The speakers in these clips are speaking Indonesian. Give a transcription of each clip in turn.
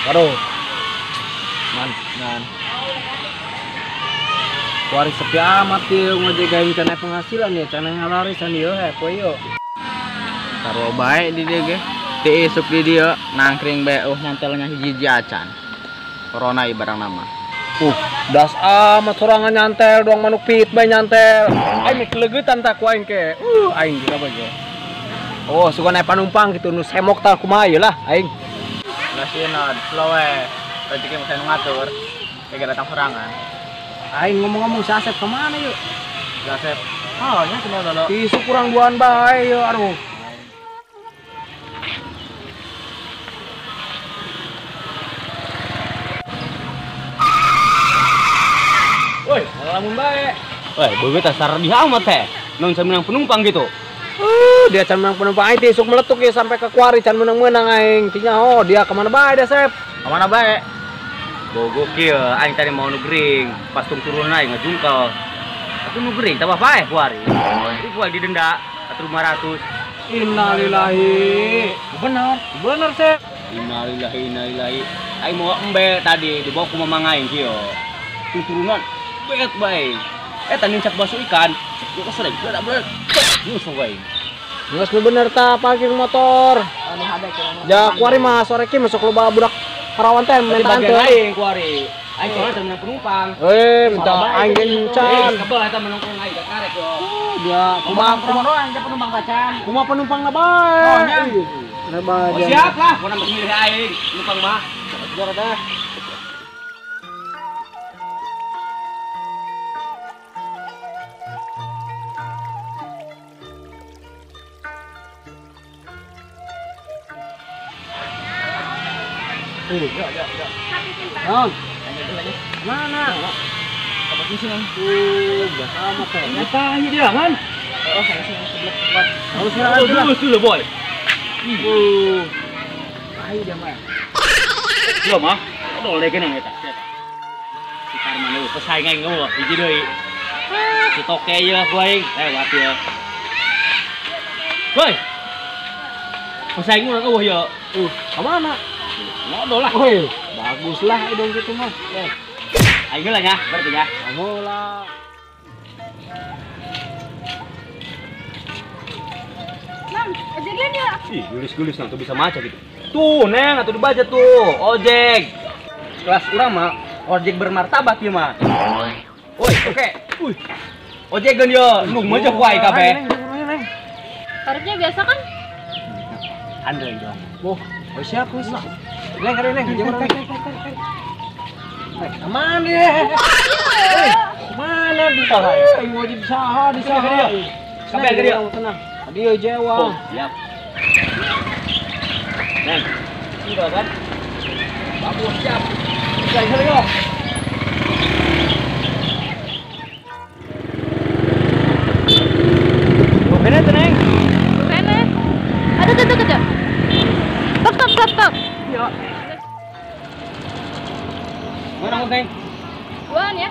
Waduh, man. Kuari sepi amat dia ngejagain cana penghasilan ya, cana ngalarisan dia, poyo. Taruh baik di dia ge, esuk di dia nangkring bae, nyantelnya hiji acan. Corona ibarang nama. Das amat sorangan nyantel, doang manuk pit bae nyantel. Aing kelegetan tak ku aing ke. Aing juga bae. Oh, suka naik panumpang gitu, nu semok tak kumaha lah aing. Lasinod, slow rezeki mesti ngatur. Kayak datang serangan. Aing ngomong-ngomong si Asep kemana yuk? Si Asep, nya cuma dulu. Isu kurang buan bae yuk, aduh. Woi, lamun bae. Woi, begitu tasar di amat teh. Nong menang penumpang gitu. Dia can menang penumpang itu isuk meletuk ya sampai ke kuari can menang-menang aing. Tinya dia kemana bae dah Sep? Kemana bae? Gokil, aing tadi mau nugring, pas turun aing ngajungkel. Aku nugring, tambah bae kuari. Itu kuari didenda 500. Innalillahi. Bener Sep. Innalillahi. Aing mau embe tadi dibawa ku mamang aing kieu. Turunan bet bae. Tanding cak basuh ikan. Yo sering ada bener. Nyus bae. Geus bener ta parkir motor. Anu hade kira. Ja kuari mah sore ki masuk loba budak Parawan teh minta teu aing kuari. Aing soalnya temen penumpang. Minta aing kencan. Kabel eta menungkung aing karek yo. Dia kumaha doang dia penumpang kacan. Kumaha penumpangna bae. Oh nya. Siap lah, mun milih aing penumpang mah. Biar ada. Ya. Non. Mana? Kamu di sini. Udah sama teh. Apa aja dia, Man? Oh, saya sini sebelah. Harus dulu, boy. Ayo dia mah. Belum mah. Udah lagi nang eta. Si Karman lu pesaingan ngeueuh hiji deui. Si toke ye boy. Lewat ya. Boy. Pesaing urang eueuh ya. Ka mana? Ngodo lah. Woi, bagus lah dong gitu mah. Ayo lah ya, berarti ya. Kamu lah. Mam, ojeknya dia. Ih, gulis-gulis tuh bisa maca gitu. Tuh, Neng, atuh dibaca tuh. Ojek. Kelas urang mah ojek bermartabat ieu mah. Woi, oke. Ojek geun yo, nu mah jeung wae kabeh. Tarifnya biasa kan? Andre dong. Siap wis lah. Neng, jangan aman deh. Mana di salah? Ayo wajib saha di saha. Sampai dia tenang. Dia jewa. Siap. Neng. Sudah kan? Bagus siap. Sudah yo. Bener tuh, Neng. Bener. Ada. Stop. Ya. Mana Neng? Duaan ya?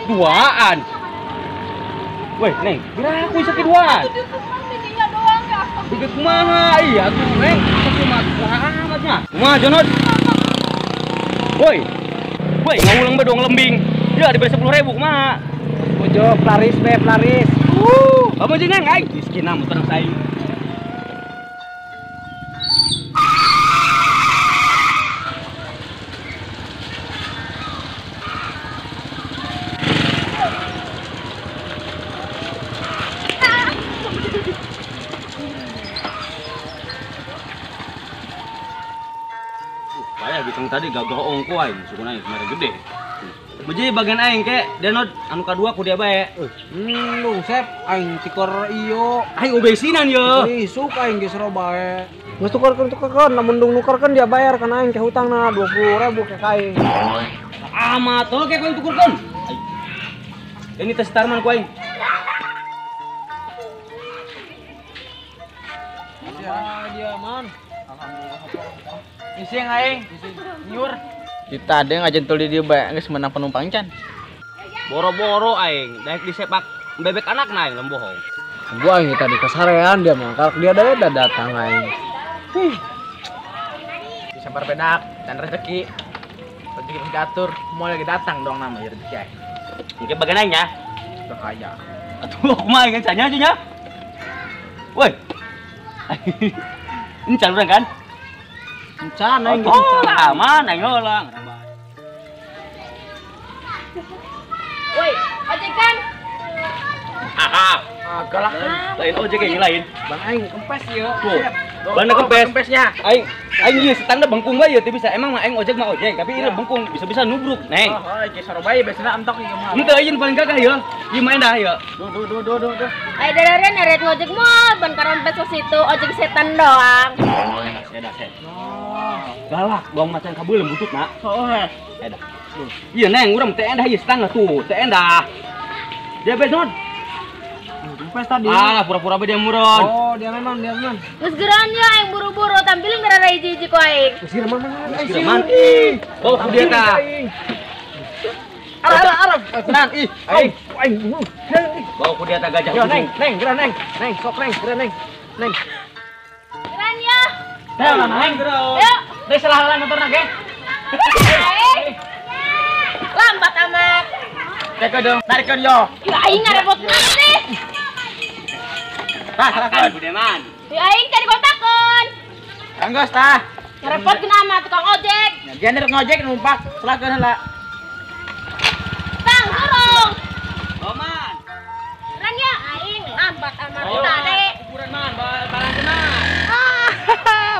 Duaan. Weh, Neng, kira aku bisa keduaan. Tiga doang ya. Tiga kumaha? Iya tuh, Neng. Cuma amatnya. Kumaha, Jonot? Woi, ngaulang bedong lembing. Ya diberi 10.000 kumaha? Bojo pelaris. Apa sih Neng? Aing miskin amat tenang saing. Kayak gitu tadi gagah ongko aing, suku naik merah gede. Beji bagian aing ke denot anu kadua ku dia bae. Lu sep aing tikor iyo. Aing obesinan yo. Isuk aing geus bae. Geus tukarkeun lamun dong nukarkeun dia bayar kan aing teh hutangna 20.000 ke aing. Amat oke ku tukurkeun. Ini tes tarman ku aing. Dia man. Alhamdulillah. Ising aing, nyur. Kita ada yang ngajen tuli dia bae geus menang penumpang can. Boro-boro aing daek disepak bebek anak naing lembohong. Gua aing tadi kasarean dia mah. Kalau dia ada datang aing. Bisa berbedak dan rezeki. Rezeki diatur, mau lagi datang dong nama rezeki aing. Mungkin bagian aing ya. Udah kaya. Atuh kumaha aing sanya nya. Woi. Ini caluran kan? Encan aing Oh, aman aing ngolang. Woi, ojek kan? Haha. galak. Lain ojek yang lain. Bang aing kempes ya. Tuh. Bana kempesnya. Aing ieu tanda bengkung bae teh bisa. Emang mah aing ojek mah ojek, tapi ini bengkung bisa-bisa nubruk, Neng. Oh, ge sarobaya biasana entok ieu mah. Henteu ieu paling gagah ya. Ieu main dah ya. Duh. Ay dadaran naret ngojek mah ban karompet ke situ ojek setan doang. Edah, set. Galak, dong macan kabeulem butut nak. Soeh. Edah. Iya, Neng, urang teh endah ieu setengah tuh, teh endah. Dia beson. Kempes tadi. Ah, pura-pura be dia muron. Oh, dia memang. Geus geran ya aing buru-buru tampilin gara hiji-hiji ku aing. Geus geureman man. Geraman. Bawa ku dia tah. Arah. Tenan ih. Aing. Bawa ku dia tah gajah. Yo Neng, geura Neng. Neng, sok Neng, geura Neng. Neng. Geran ya. Teh lah Neng. Yuk. Teh salah motorna ge. Aing. Lambat amat. Teh dong, tarikeun yo. Ih aing ngarepot nanti. Kan ku dia man. Ih aing tadi kontakkeun. Anggeus tah. Ngarepot kenapa sama tukang ojek. Dia nirek ngojek numpak, selakeun heula. Kang durung. Oh, man. Geran ya aing lambat amat Oh, tadi. ukuran man, barang kenal.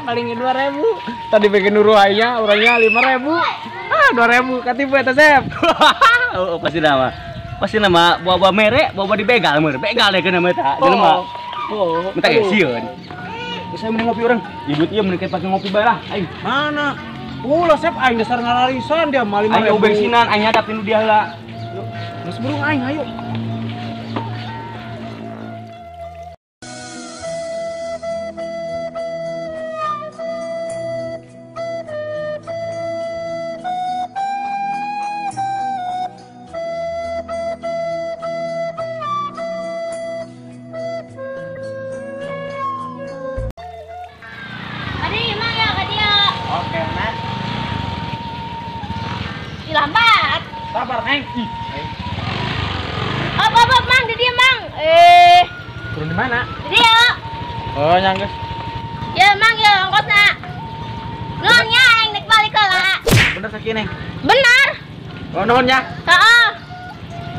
Palingin 2.000. Tadi bikin nuruhainya, orangnya 5.000. 2.000 katipu eta Sep. Oh, pasti nama buah merek, buah dibegal mer. Begal deh kena mata. Jelema. Oh. Minta ge sieun. Terus saya mending ngopi orang. Ibut ieu mending pakai ngopi bae lah. Aing. Mana? Ulah Sep aing dasar ngalarisan dia mah 5.000. Aing obesinan, aing nyadap tinu dia heula. Geus burung aing ayo. Adi emang ya ka dia. Oke, Neng. Ih lambat. Sabar, Neng. Op, mang di dia mang. Turun di mana? Di dia. Oh, nyanggeus. Ya mang ya ongkosna. Nuhun nya aing nek balik heula. Bener sakit, Neng. Benar. Oh, nuhun ya. Heeh.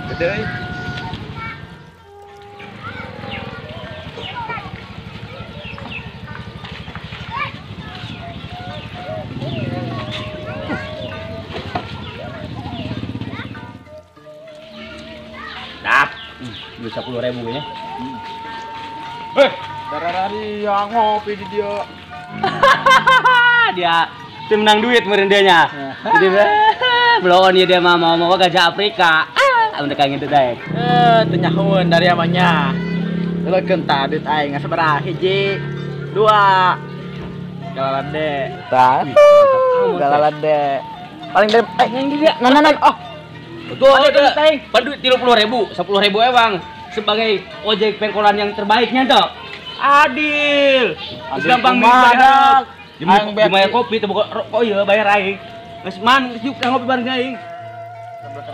Gede euy. Dap. Duit 10.000 nya. Darari yang ngopi di dia. Dia tim menang duit meureun dia nya. Jadi belon ieu dia mah mau gajah Afrika. Amun teh gitu daek. Teu nyahoeun dari amanya. Leukeun tah duit aing sabaraha? Hiji, 2. Galalan de. Tah. Galalan de. Paling dari yang dia. Nah. Oh. Betul, pan duit 30.000, 10.000 ewang sebagai ojek pengkolan yang terbaiknya toh. Adil. Gampang bayar. Dibayar kopi teh rokok ieu bayar aing. Geus man juk ngopi bareng aing.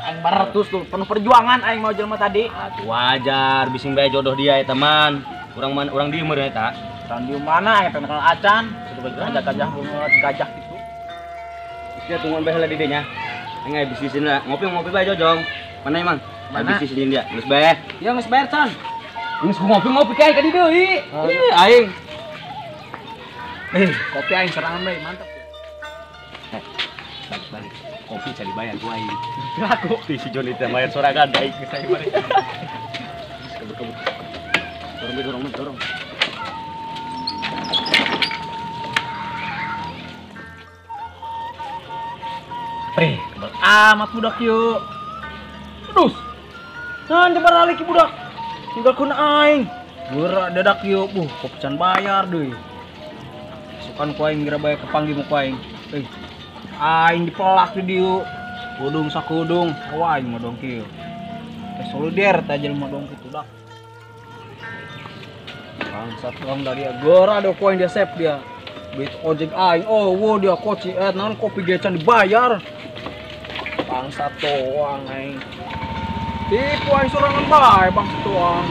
Aing 400 tuh penuh perjuangan aing mau jelema tadi. Wajar bising bae jodoh dia ya teman. Urang dieu meureun eta. Tan di mana ya pengen acan. Kudu gajah bungut gajah gitu. Dia tungguan bae heula di dieu nya. Aing aya bisnisin lah. Ngopi bae jojong. Mana emang? Mana? Bisnisin dia. Geus bae. Ya geus bayar can. Geus ngopi kae ka di deui. Aing. Kopi aing serangan bae mantap. Balik. kopi cari bayar gua ini. Kopi si Joni teh bayar sorangan baik ke saya mari. Kabut. Dorong. Kebal amat budak yuk. Terus. Nah, coba balik budak. Tinggal kun aing. Gerak dadak yuk. Kopican bayar deh. Sukan ku aing ngira bayar kepanggih mu ku aing. Aing dipelak di dieu. Kudung sakudung. Awa aing modong kieu. Solider tajel modong kitu dak. Bangsat orang dari agora ada ku aing dia sep dia. Bit ojek aing. Oh, wo dia koci naon kopi gecan dibayar. Bangsat doang aing. Tipu aing sorangan bae bangsat doang.